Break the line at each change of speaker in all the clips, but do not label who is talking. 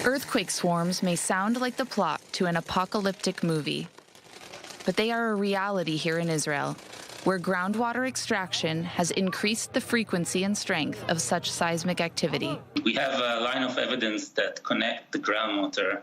Earthquake swarms may sound like the plot to an apocalyptic movie, but they are a reality here in Israel, where groundwater extraction has increased the frequency and strength of such seismic activity.
We have a line of evidence that connect the groundwater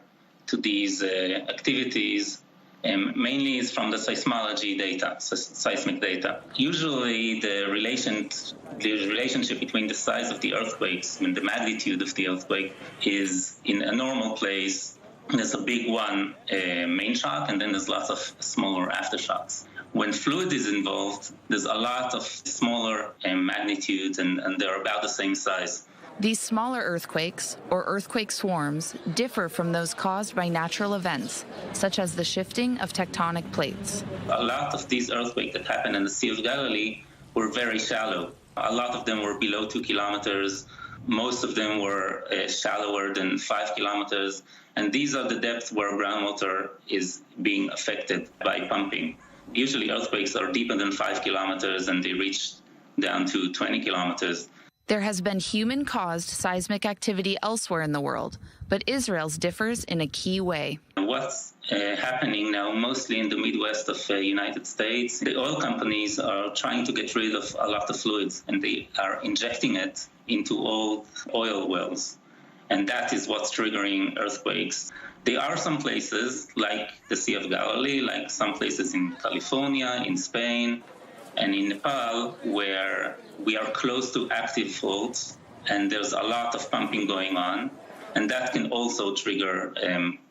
to these activities, mainly is from the seismology data, seismic data. Usually the relationship between the size of the earthquakes and the magnitude of the earthquake is in a normal place. There's a big one, main shock, and then there's lots of smaller aftershocks. When fluid is involved, there's a lot of smaller magnitudes, and they're about the same size.
These smaller earthquakes, or earthquake swarms, differ from those caused by natural events, such as the shifting of tectonic plates.
A lot of these earthquakes that happened in the Sea of Galilee were very shallow. A lot of them were below 2 kilometers. Most of them were shallower than 5 kilometers. And these are the depths where groundwater is being affected by pumping. Usually earthquakes are deeper than 5 kilometers, and they reach down to 20 kilometers.
There has been human-caused seismic activity elsewhere in the world, but Israel's differs in a key way.
What's happening now, mostly in the Midwest of the United States, the oil companies are trying to get rid of a lot of fluids, and they are injecting it into old oil wells. And that is what's triggering earthquakes. There are some places, like the Sea of Galilee, like some places in California, in Spain, and in Nepal, where we are close to active faults, and there's a lot of pumping going on, and that can also trigger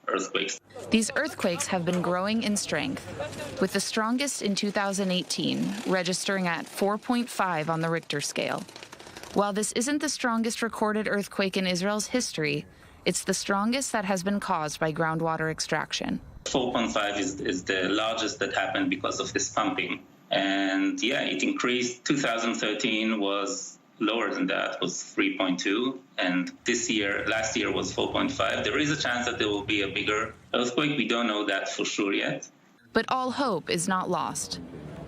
earthquakes.
These earthquakes have been growing in strength, with the strongest in 2018 registering at 4.5 on the Richter scale. While this isn't the strongest recorded earthquake in Israel's history, it's the strongest that has been caused by groundwater extraction.
4.5 is the largest that happened because of this pumping. And yeah, it increased. 2013 was lower than that, was 3.2. And last year was 4.5. There is a chance that there will be a bigger earthquake. We don't know that for sure yet.
But all hope is not lost.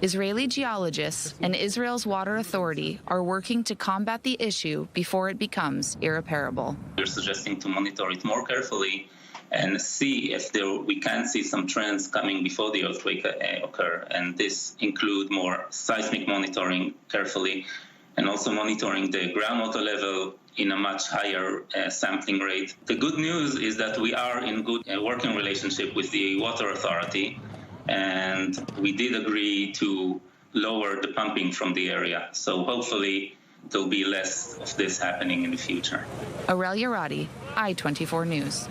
Israeli geologists and Israel's water authority are working to combat the issue before it becomes irreparable.
We're suggesting to monitor it more carefully and see if we can see some trends coming before the earthquake occur. And this include more seismic monitoring carefully, and also monitoring the groundwater level in a much higher sampling rate. The good news is that we are in good working relationship with the water authority, and we did agree to lower the pumping from the area. So hopefully there'll be less of this happening in the future.
Aurelia Roddy, I-24 News.